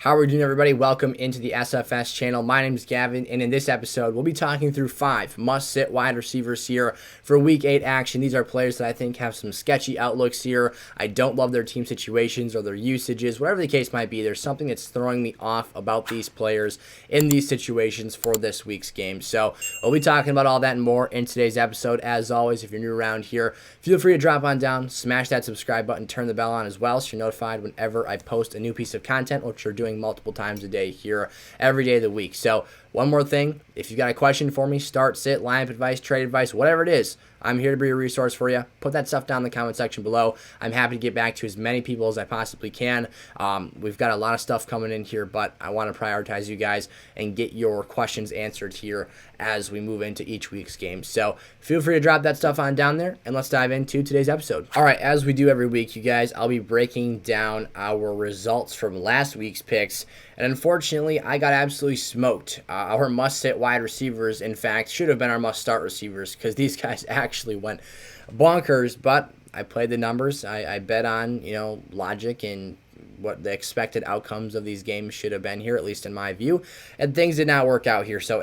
How are we doing, everybody? Welcome into the SFS channel. My name is Gavin, and in this episode, we'll be talking through 5 must-sit wide receivers here for Week 8 action. These are players that I think have some sketchy outlooks here. I don't love their team situations or their usages. Whatever the case might be, there's something that's throwing me off about these players in these situations for this week's game. So we'll be talking about all that and more in today's episode. As always, if you're new around here, feel free to drop on down, smash that subscribe button, turn the bell on as well so you're notified whenever I post a new piece of content, which you're doing multiple times a day here every day of the week. So one more thing, if you got a question for me, start, sit, lineup advice, trade advice, whatever it is, I'm here to be a resource for you. Put that stuff down in the comment section below. I'm happy to get back to as many people as I possibly can. We've got a lot of stuff coming in here, but I want to prioritize you guys and get your questions answered here as we move into each week's game. So feel free to drop that stuff on down there, and let's dive into today's episode. All right, as we do every week, you guys, I'll be breaking down our results from last week's picks. And unfortunately, I got absolutely smoked. Our must-sit wide receivers, in fact, should have been our must-start receivers because these guys actually went bonkers. But I played the numbers. I bet on, logic and what the expected outcomes of these games should have been here, at least in my view. And things did not work out here. So,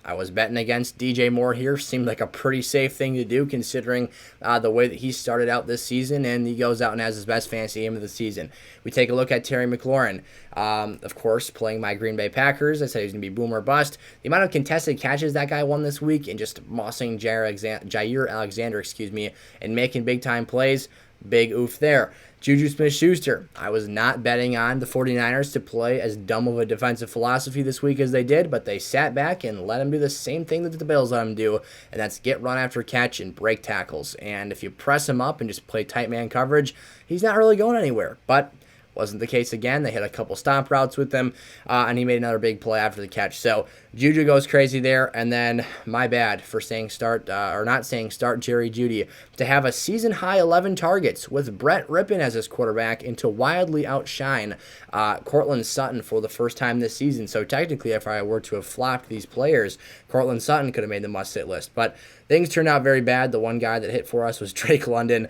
I was betting against DJ Moore here. Seemed like a pretty safe thing to do considering the way that he started out this season, and he goes out and has his best fantasy game of the season. We take a look at Terry McLaurin. Of course, playing my Green Bay Packers. I said he was going to be boom or bust. The amount of contested catches that guy won this week and just mossing Jair Alexander, and making big-time plays, big oof there. Juju Smith-Schuster. I was not betting on the 49ers to play as dumb of a defensive philosophy this week as they did, but they sat back and let them do the same thing that the Bills let them do, and that's get run after catch and break tackles. And if you press him up and just play tight man coverage, he's not really going anywhere. But wasn't the case again. They hit a couple stomp routes with him, and he made another big play after the catch. So Juju goes crazy there, and then my bad for saying start or not saying start Jerry Jeudy to have a season-high 11 targets with Brett Rippon as his quarterback and to wildly outshine Courtland Sutton for the first time this season. So technically, if I were to have flopped these players, Courtland Sutton could have made the must-sit list. But things turned out very bad. The one guy that hit for us was Drake London.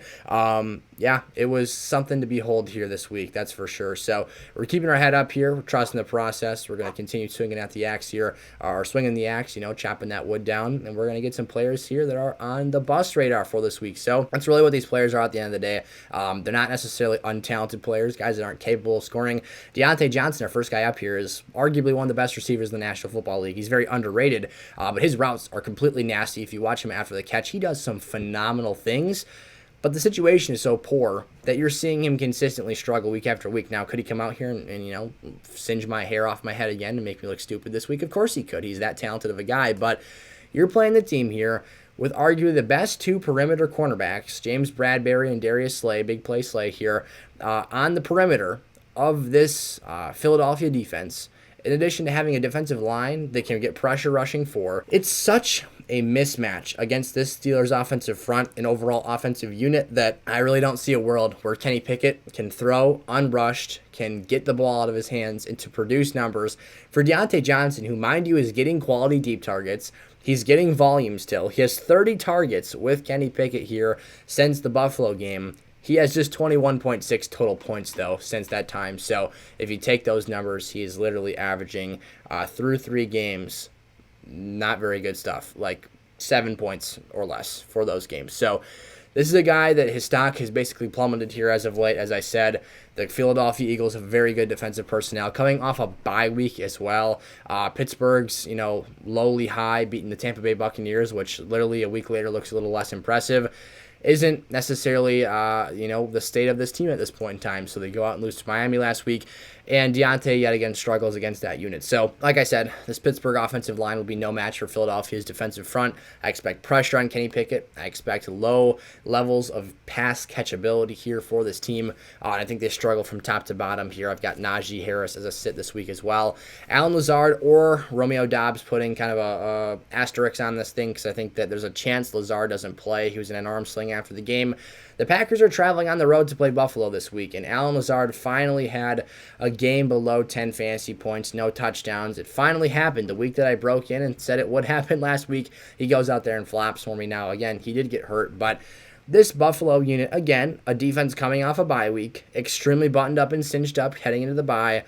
Yeah, it was something to behold here this week, that's for sure. So we're keeping our head up here. We're trusting the process. We're going to continue swinging at the axe here, or swinging the axe, chopping that wood down. And we're going to get some players here that are on the bust radar for this week. So that's really what these players are at the end of the day. They're not necessarily untalented players, guys that aren't capable of scoring. Diontae Johnson, our first guy up here, is arguably one of the best receivers in the National Football League. He's very underrated, but his routes are completely nasty. If you watch him after the catch, he does some phenomenal things. But the situation is so poor that you're seeing him consistently struggle week after week. Now, could he come out here and singe my hair off my head again and make me look stupid this week? Of course he could. He's that talented of a guy. But you're playing the team here with arguably the best 2 perimeter cornerbacks, James Bradbury and Darius Slay, big play Slay here, on the perimeter of this Philadelphia defense. In addition to having a defensive line that can get pressure rushing for, it's such a mismatch against this Steelers offensive front and overall offensive unit that I really don't see a world where Kenny Pickett can throw unrushed, can get the ball out of his hands, and to produce numbers for Diontae Johnson, who, mind you, is getting quality deep targets. He's getting volume still. He has 30 targets with Kenny Pickett here since the Buffalo game. He has just 21.6 total points, though, since that time. So if you take those numbers, he is literally averaging through 3 games, not very good stuff, like 7 points or less for those games. So this is a guy that his stock has basically plummeted here as of late. As I said, the Philadelphia Eagles have very good defensive personnel, coming off a bye week as well. Pittsburgh's, lowly high, beating the Tampa Bay Buccaneers, which literally a week later looks a little less impressive, isn't necessarily, the state of this team at this point in time. So they go out and lose to Miami last week, and Diontae yet again struggles against that unit. So, like I said, this Pittsburgh offensive line will be no match for Philadelphia's defensive front. I expect pressure on Kenny Pickett. I expect low levels of pass catchability here for this team. And I think they struggle from top to bottom here. I've got Najee Harris as a sit this week as well. Alan Lazard or Romeo Doubs putting kind of a asterisk on this thing because I think that there's a chance Lazard doesn't play. He was in an arm sling after the game. The Packers are traveling on the road to play Buffalo this week, and Alan Lazard finally had a game below 10 fantasy points, no touchdowns. It finally happened the week that I broke in and said it would happen last week. He goes out there and flops for me now. Again, he did get hurt, but this Buffalo unit, again, a defense coming off a bye week, extremely buttoned up and cinched up heading into the bye.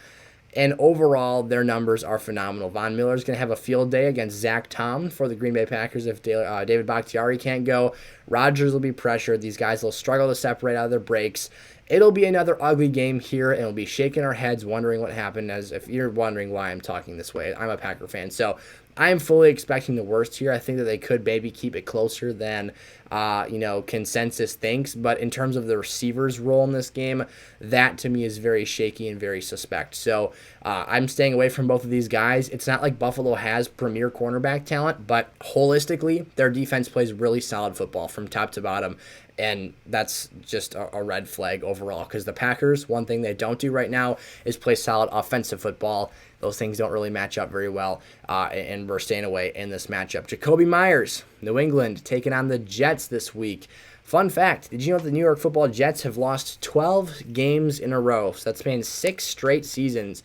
And overall, their numbers are phenomenal. Von Miller's going to have a field day against Zach Tom for the Green Bay Packers if David Bakhtiari can't go. Rodgers will be pressured. These guys will struggle to separate out of their breaks. It'll be another ugly game here, and we'll be shaking our heads wondering what happened, as if you're wondering why I'm talking this way. I'm a Packer fan, so I am fully expecting the worst here. I think that they could maybe keep it closer than consensus thinks, but in terms of the receivers' role in this game, that to me is very shaky and very suspect. So I'm staying away from both of these guys. It's not like Buffalo has premier cornerback talent, but holistically, their defense plays really solid football from top to bottom. And that's just a red flag overall, because the Packers, one thing they don't do right now is play solid offensive football. Those things don't really match up very well, and we're staying away in this matchup. Jakobi Meyers, New England, taking on the Jets this week. Fun fact, did you know that the New York Football Jets have lost 12 games in a row? So that's been 6 straight seasons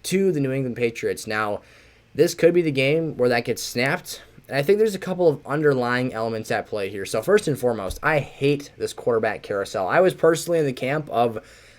to the New England Patriots. Now, this could be the game where that gets snapped. And I think there's a couple of underlying elements at play here. So first and foremost, I hate this quarterback carousel. I was personally in the camp of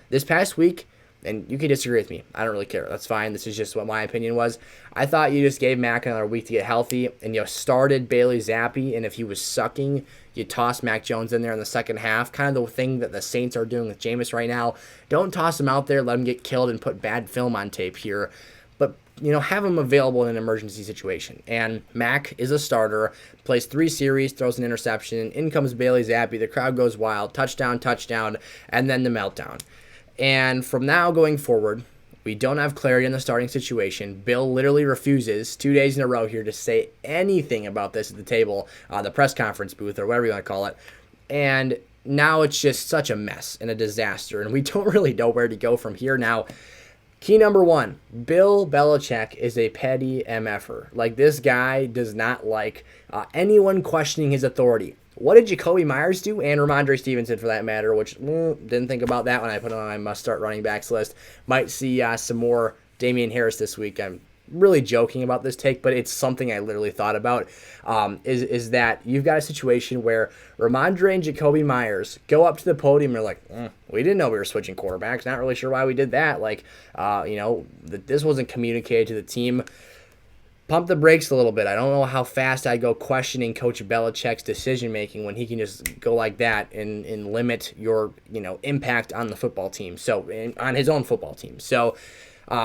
this past week, and you can disagree with me. I don't really care. That's fine. This is just what my opinion was. I thought you just gave Mac another week to get healthy, and you started Bailey Zappi, and if he was sucking, you toss Mac Jones in there in the second half. Kind of the thing that the Saints are doing with Jameis right now. Don't toss him out there, let him get killed, and put bad film on tape here. But have him available in an emergency situation. And Mac is a starter, plays 3 series, throws an interception, in comes Bailey Zappi, the crowd goes wild, touchdown, and then the meltdown. And from now going forward, we don't have clarity on the starting situation. Bill literally refuses 2 days in a row here to say anything about this at the table, the press conference booth, or whatever you want to call it. And now it's just such a mess and a disaster, and we don't really know where to go from here now. Key number 1, Bill Belichick is a petty MFer. Like, this guy does not like anyone questioning his authority. What did Jakobi Meyers do? And Ramondre Stevenson, for that matter, which didn't think about that when I put it on my must-start running backs list. Might see some more Damian Harris this week. I'm really joking about this take, but it's something I literally thought about, is that you've got a situation where Ramondre and Jakobi Meyers go up to the podium and are like, we didn't know we were switching quarterbacks. Not really sure why we did that. Like, that this wasn't communicated to the team. Pump the brakes a little bit. I don't know how fast I'd go questioning Coach Belichick's decision-making when he can just go like that and limit your, impact on the football team. So, on his own football team. So,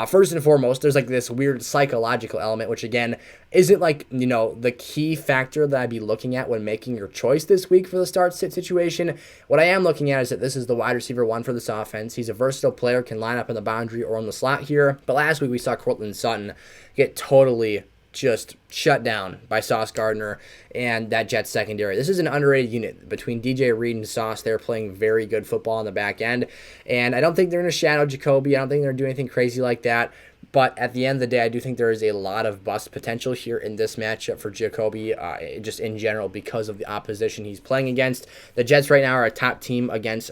first and foremost, there's like this weird psychological element, which again isn't like, the key factor that I'd be looking at when making your choice this week for the start-sit situation. What I am looking at is that this is the wide receiver 1 for this offense. He's a versatile player, can line up in the boundary or on the slot here. But last week we saw Courtland Sutton get totally just shut down by Sauce Gardner and that Jets secondary. This is an underrated unit. Between DJ Reed and Sauce, they're playing very good football on the back end. And I don't think they're going to shadow Jakobi. I don't think they're doing anything crazy like that. But at the end of the day, I do think there is a lot of bust potential here in this matchup for Jakobi, just in general, because of the opposition he's playing against. The Jets right now are a top 10 team against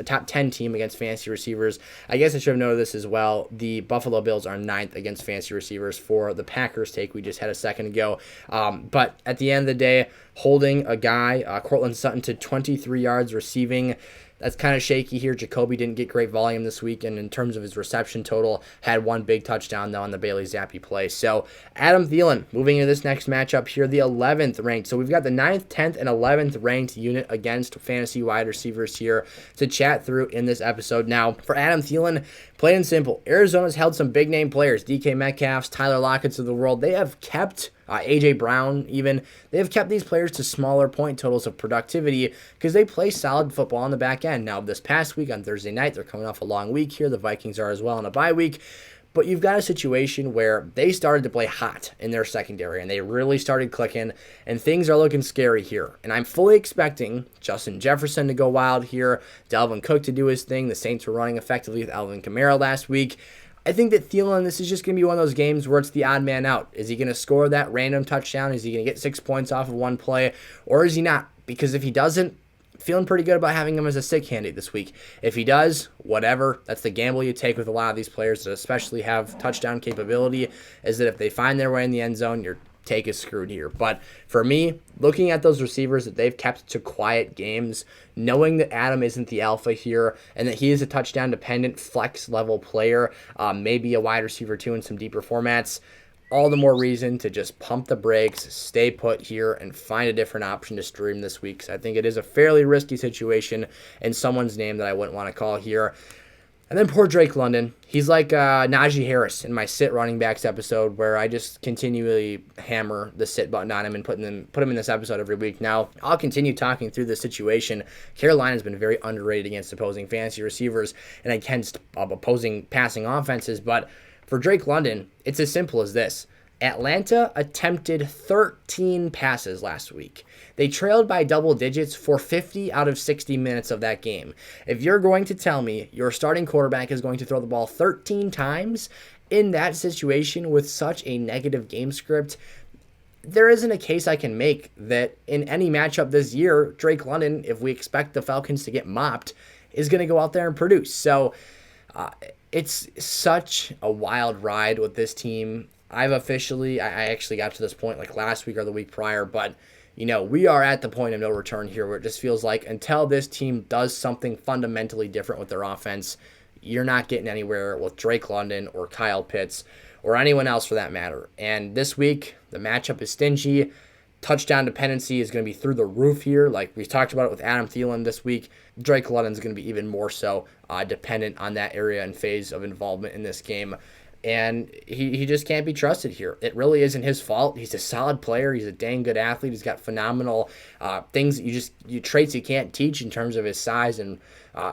fantasy receivers. I guess I should have noted this as well. The Buffalo Bills are 9th against fantasy receivers for the Packers take we just had a second ago. But at the end of the day, holding a guy, Courtland Sutton, to 23 yards receiving, that's kind of shaky here. Jakobi didn't get great volume this week, and in terms of his reception total, had 1 big touchdown, though, on the Bailey Zappi play. So, Adam Thielen, moving into this next matchup here, the 11th ranked. So, we've got the 9th, 10th, and 11th ranked unit against fantasy wide receivers here to chat through in this episode. Now, for Adam Thielen, plain and simple, Arizona's held some big-name players, DK Metcalfs, Tyler Lockett's of the world. They have kept A.J. Brown, even. They have kept these players to smaller point totals of productivity because they play solid football on the back end. Now, this past week on Thursday night, they're coming off a long week here. The Vikings are as well on a bye week. But you've got a situation where they started to play hot in their secondary, and they really started clicking, and things are looking scary here. And I'm fully expecting Justin Jefferson to go wild here, Dalvin Cook to do his thing. The Saints were running effectively with Alvin Kamara last week. I think that Thielen, this is just going to be one of those games where it's the odd man out. Is he going to score that random touchdown? Is he going to get 6 points off of one play? Or is he not? Because if he doesn't, feeling pretty good about having him as a sick candidate this week. If he does, whatever. That's the gamble you take with a lot of these players that especially have touchdown capability, is that if they find their way in the end zone, you're take is screwed here. But for me, looking at those receivers that they've kept to quiet games, knowing that Adam isn't the alpha here and that he is a touchdown dependent flex level player, maybe a wide receiver too in some deeper formats, all the more reason to just pump the brakes, stay put here, and find a different option to stream this week. So I think it is a fairly risky situation and someone's name that I wouldn't want to call here. And then poor Drake London. He's like Najee Harris in my sit running backs episode, where I just continually hammer the sit button on him and put him in this episode every week. Now, I'll continue talking through the situation. Carolina's been very underrated against opposing fantasy receivers and against opposing passing offenses, but for Drake London, it's as simple as this. Atlanta attempted 13 passes last week. They trailed by double digits for 50 out of 60 minutes of that game. If you're going to tell me your starting quarterback is going to throw the ball 13 times in that situation with such a negative game script, there isn't a case I can make that in any matchup this year, Drake London, if we expect the Falcons to get mopped, is going to go out there and produce. So it's such a wild ride with this team. I actually got to this point like last week or the week prior, but we are at the point of no return here where it just feels like until this team does something fundamentally different with their offense, you're not getting anywhere with Drake London or Kyle Pitts or anyone else for that matter. And this week, the matchup is stingy. Touchdown dependency is going to be through the roof here. Like we talked about it with Adam Thielen this week, Drake London is going to be even more so dependent on that area and phase of involvement in this game. And he just can't be trusted here. It really isn't his fault. He's a solid player. He's a dang good athlete. He's got phenomenal things that traits you can't teach in terms of his size and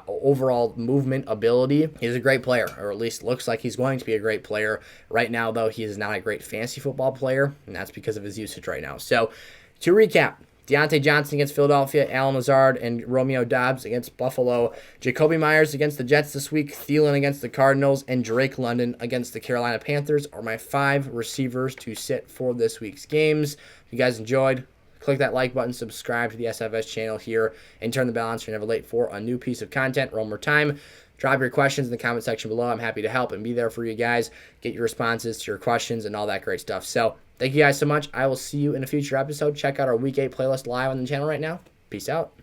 overall movement ability. He's a great player, or at least looks like he's going to be a great player. Right now, though, he is not a great fantasy football player, and that's because of his usage right now. So, to recap, Diontae Johnson against Philadelphia, Allen Lazard and Romeo Doubs against Buffalo, Jakobi Meyers against the Jets this week, Thielen against the Cardinals, and Drake London against the Carolina Panthers are my 5 receivers to sit for this week's games. If you guys enjoyed, click that like button, subscribe to the SFS channel here, and turn the bell on so you're never late for a new piece of content. One more time, drop your questions in the comment section below. I'm happy to help and be there for you guys, get your responses to your questions and all that great stuff. So, thank you guys so much. I will see you in a future episode. Check out our Week 8 playlist live on the channel right now. Peace out.